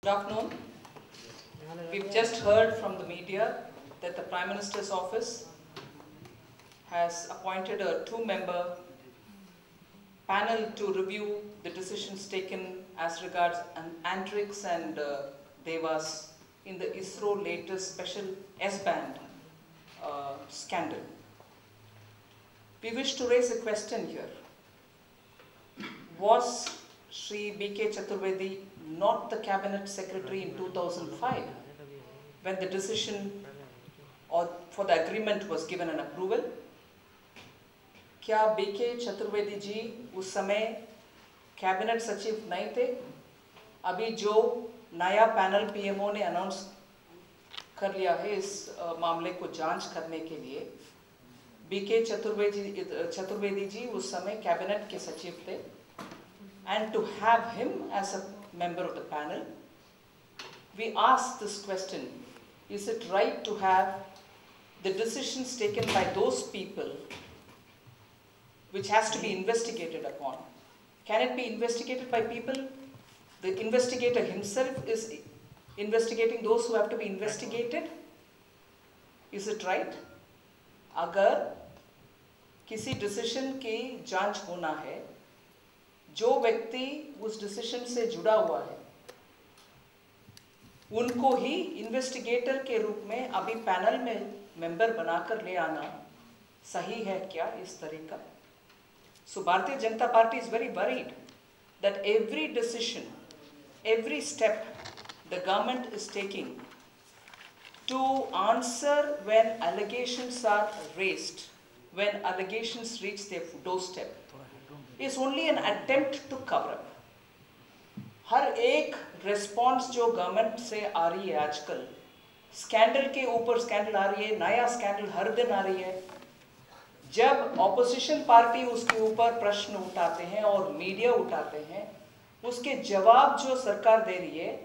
Good afternoon. We've just heard from the media that the Prime Minister's office has appointed a two-member panel to review the decisions taken as regards Antrix and Devas in the ISRO latest special S-band scandal. We wish to raise a question here. Was Shri B.K. Chaturvedi not the cabinet secretary in 2005 when the decision or for the agreement was given an approval? क्या B.K. Chaturvedi ji उस समय cabinet सचिव नहीं थे? अभी जो नया panel PMO ने अनाउंस कर लिया है इस मामले को जांच करने के लिए, B.K. चतुर्वेदी जी उस समय कैबिनेट के सचिव थे, and to have him as a member of the panel, we ask this question: is it right to have the decisions taken by those people which has to be investigated upon? Can it be investigated by people? The investigator himself is investigating those who have to be investigated. Is it right? अगर किसी decision की जांच होना है, जो व्यक्ति उस decision से जुड़ा हुआ है, उनको ही इन्वेस्टिगेटर के रूप में अभी पैनल में मेंबर बनाकर ले आना सही है क्या इस तरीका? So Bharatiya Janata Party is very worried that every decision, every step the government is taking to answer when allegations are raised, when allegations reach their doorstep, is only an attempt to cover up. हर एक response जो government से आ रही है आजकल, scandal के ऊपर scandal आ रही है, नया स्कैंडल हर दिन आ रही है। जब ऑपोजिशन पार्टी उसके ऊपर प्रश्न उठाते हैं और मीडिया उठाते हैं, उसके जवाब जो सरकार दे रही है,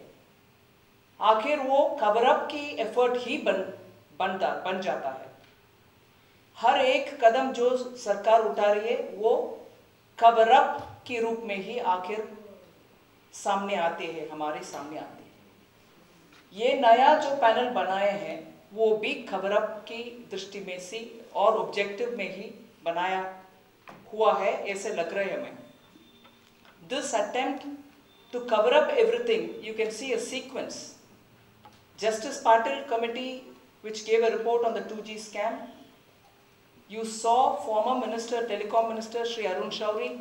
आखिर वो कवर अप की एफर्ट ही बन जाता है। हर एक कदम जो सरकार उठा रही है वो कवर अप के रूप में ही आखिर सामने आते हैं, हमारे सामने आते हैं। ये नया जो पैनल बनाए हैं वो भी कवर अप की दृष्टि में से और ऑब्जेक्टिव में ही बनाया हुआ है ऐसे लग रहा है हमें। This attempt to cover up everything, you can see a sequence. Justice Patil committee which gave a report on the 2G scam, you saw former Minister, Telecom Minister Shri Arun Shourie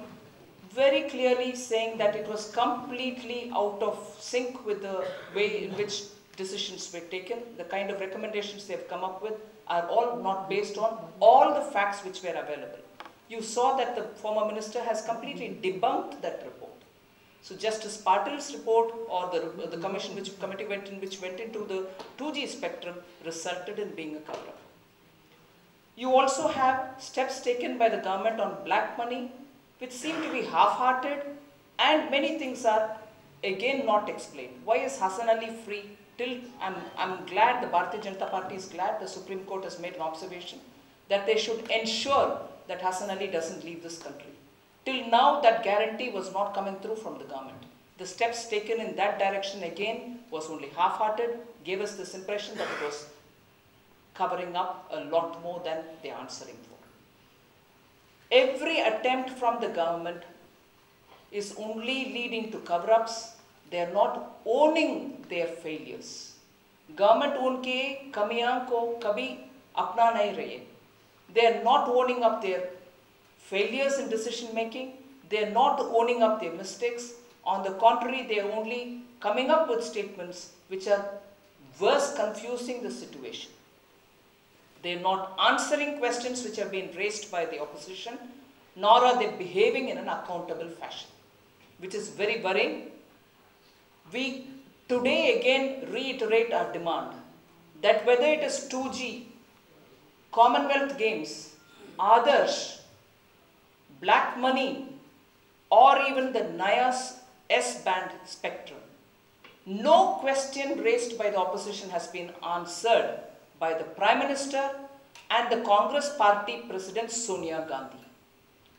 very clearly saying that it was completely out of sync with the way in which decisions were taken. The kind of recommendations they have come up with are all not based on all the facts which were available. You saw that the former minister has completely debunked that report. So Justice Patil's report or the commission committee went into the 2G spectrum resulted in being a cover-up. You also have steps taken by the government on black money, which seem to be half-hearted, and many things are again not explained. Why is Hassan Ali free? I'm glad, the Bharatiya Janata Party is glad the Supreme Court has made an observation that they should ensure that Hassan Ali doesn't leave this country. Till now, that guarantee was not coming through from the government. The steps taken in that direction again was only half-hearted, gave us this impression that it was covering up a lot more than they're answering for. Every attempt from the government is only leading to cover-ups. They are not owning their failures. Government उनके कमियां को कभी अपना नहीं रही है. They are not owning up their failures in decision making. They are not owning up their mistakes. On the contrary, they are only coming up with statements which are worse confusing the situation. They are not answering questions which have been raised by the opposition, nor are they behaving in an accountable fashion, which is very worrying. We today again reiterate our demand that whether it is 2G, Commonwealth Games, Adarsh, black money, or even the Naya's S-band spectrum, no question raised by the opposition has been answered by the Prime Minister and the Congress Party President Sonia Gandhi.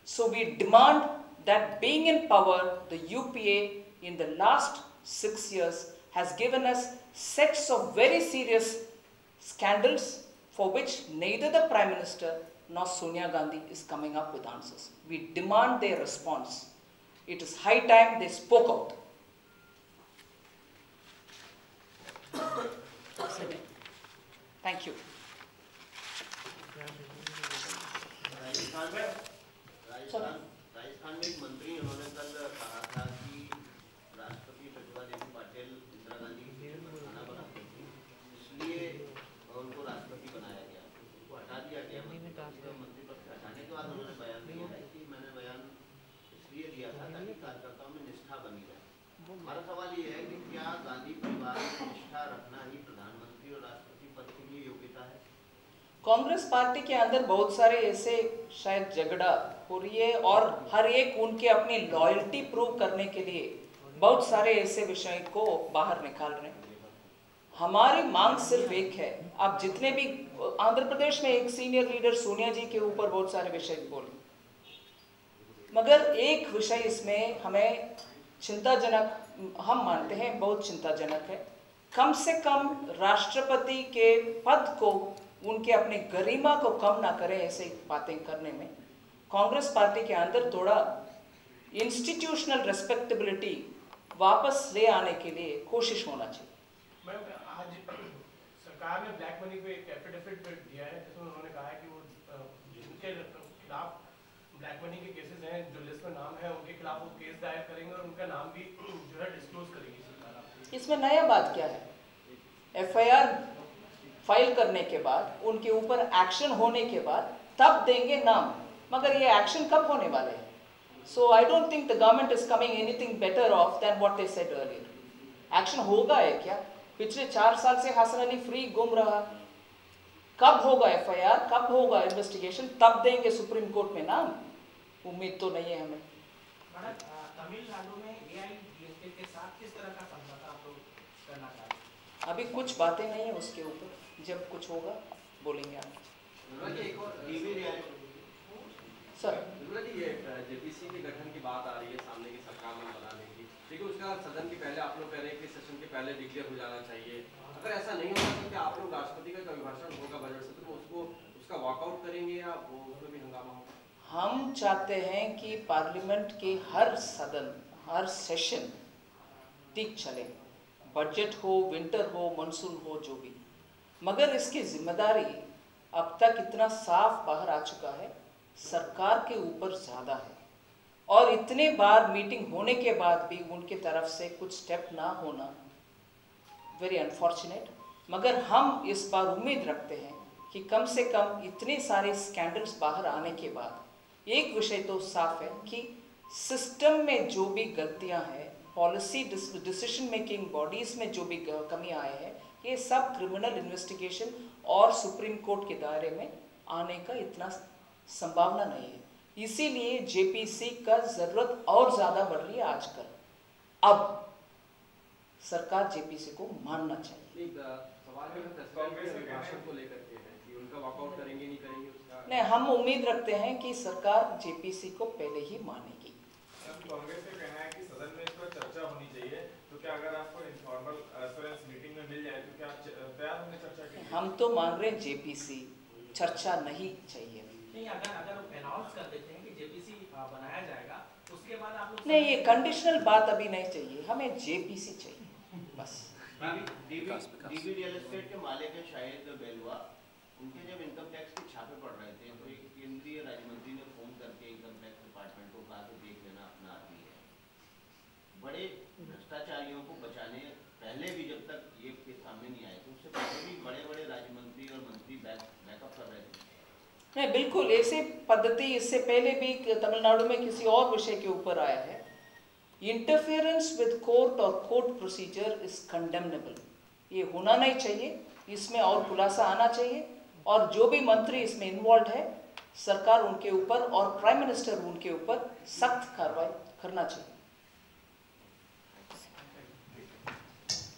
So we demand that being in power, the UPA in the last 6 years has given us sets of very serious scandals for which neither the Prime Minister nor Sonia Gandhi is coming up with answers. We demand their response. It is high time they spoke out. Thank you. Rajasthan में एक मंत्री उन्होंने कल कहा था कि राष्ट्रपति प्रतिभा देवी पाटिल इंदिरा गांधी की खाना बनाती थी, इसलिए उनको राष्ट्रपति बनाया गया, उनको हटा दिया गया। मंत्री पद से हटाने के बाद उन्होंने बयान दिया है कि मैंने बयान इसलिए दिया था ताकि कार्यकर्ताओं में निष्ठा बनी रहे। हमारा सवाल ये है कि क्या गांधी परिवार में निष्ठा रखना ही प्रधानमंत्री और राष्ट्रपति पद के लिए योग्यता है? कांग्रेस पार्टी के अंदर बहुत सारे ऐसे शायद झगड़ा हो रही है और हर एक उनके अपनी लॉयल्टी प्रूव करने के लिए बहुत सारे ऐसे विषय को बाहर निकाल रहे हैं। हमारी मांग सिर्फ एक है, आप जितने भी आंध्र प्रदेश में एक सीनियर लीडर सोनिया जी के ऊपर बहुत सारे विषय बोले, मगर एक विषय इसमें हमें चिंताजनक हम मानते हैं, बहुत चिंताजनक है। कम से कम राष्ट्रपति के पद को, उनके अपने गरिमा को कम ना करें ऐसे बातें करने में। कांग्रेस पार्टी के अंदर थोड़ा इंस्टीट्यूशनल रेस्पेक्टेबिलिटी वापस ले आने के लिए कोशिश होना चाहिए। मैम, आज सरकार ने ब्लैक मनी पे एक एफिडेविट दिया है जिसमें उन्होंने कहा है कि वो जिनके खिलाफ ब्लैक मनी के केसेस हैं, जो लिस्ट में नाम है, उनके खिलाफ वो केस दायर करेंगे और उनका नाम भी जो है डिस्क्लोज करेगी सरकार। इसमें नया बात क्या है? एफआईआर फाइल करने के बाद, उनके ऊपर एक्शन होने के बाद तब देंगे नाम, मगर ये एक्शन कब होने वाले हैं? So I don't think the government is coming anything better off than what they said earlier. Action होगा है क्या? पिछले 4 साल से हसन अली फ्री घूम रहा, कब होगा एफआईआर, कब होगा इन्वेस्टिगेशन? तब देंगे सुप्रीम कोर्ट में नाम। उम्मीद तो नहीं है हमें। तमिलनाडु में एआईएडीएमके के साथ किस तरह का समझौता आप लोग करना चाहते हैं? अभी कुछ बातें नहीं है उसके ऊपर, जब कुछ होगा बोलेंगे आप। सर, ये जेपीसी के गठन की बात आ रही है, सामने की सरकार में बनाने की, लेकिन उसका सदन के पहले आप लोग कह रहे हैं कि सेशन के पहले डिक्लेयर हो जाना चाहिए। अगर ऐसा नहीं होगा तो क्या आप लोग राष्ट्रपति का अभिभाषण होगा बजट सत्र में, उसको उसका वॉकआउट करेंगे या वो उसमें भी हंगामा होगा? हम चाहते हैं कि पार्लियामेंट के हर सदन, हर सेशन ठीक चले, बजट हो, विंटर हो, मानसून हो, जो भी, मगर इसकी जिम्मेदारी अब तक इतना साफ बाहर आ चुका है, सरकार के ऊपर ज़्यादा है। और इतने बार मीटिंग होने के बाद भी उनके तरफ से कुछ स्टेप ना होना वेरी अनफॉर्चुनेट। मगर हम इस बार उम्मीद रखते हैं कि कम से कम इतने सारे स्कैंडल्स बाहर आने के बाद एक विषय तो साफ है कि सिस्टम में जो भी गलतियां हैं, पॉलिसी डिसीजन मेकिंग बॉडीज में जो भी कमी आए हैं, ये सब क्रिमिनल इन्वेस्टिगेशन और सुप्रीम कोर्ट के दायरे में आने का इतना संभावना नहीं है। इसीलिए जेपीसी का जरूरत और ज्यादा बढ़ रही है आजकल। अब सरकार जेपीसी को मानना चाहिए। नहीं, हम उम्मीद रखते हैं कि सरकार जेपीसी को पहले ही मानेगी। कांग्रेस का कहना है कि सदन में इस पर चर्चा होनी चाहिए, तो क्या अगर आपको इनफॉर्मल एश्योरेंस मीटिंग में मिल जाए तो क्या आप तैयार होंगे चर्चा के लिए? हम तो मांग रहे हैं जेपीसी, चर्चा नहीं चाहिए। नहीं, अगर अनाउंस कर देते हैं कि जेपीसी बनाया जाएगा, उसके बाद आप लोग नहीं, ये कंडीशनल बात अभी नहीं चाहिए, हमें जेपीसी चाहिए बस। डीबी रियल एस्टेट के मालिक है शाहिद बेलवा, उनके जब इनकम टैक्स के छापे पड़ रहे थे तो एक केंद्रीय राज्य मंत्री ने फोन करके इनकम टैक्स डिपार्टमेंट को कहा कि देख लेना, अपना आदमी है। बड़े भ्रष्टाचारियों को बचाने पहले भी जब तक ये केस सामने नहीं आए तो उससे पहले भी बड़े बड़े राज्य मंत्री और मंत्री बैकअप कर रहे थे। नहीं, बिल्कुल ऐसे पद्धति इससे पहले भी तमिलनाडु में किसी और विषय के ऊपर आया है। इंटरफेरेंस विद कोर्ट और कोर्ट प्रोसीजर इज कंडेमनेबल, ये होना नहीं चाहिए, इसमें और खुलासा आना चाहिए और जो भी मंत्री इसमें इन्वॉल्व है, सरकार उनके ऊपर और प्राइम मिनिस्टर उनके ऊपर सख्त कार्रवाई करना चाहिए।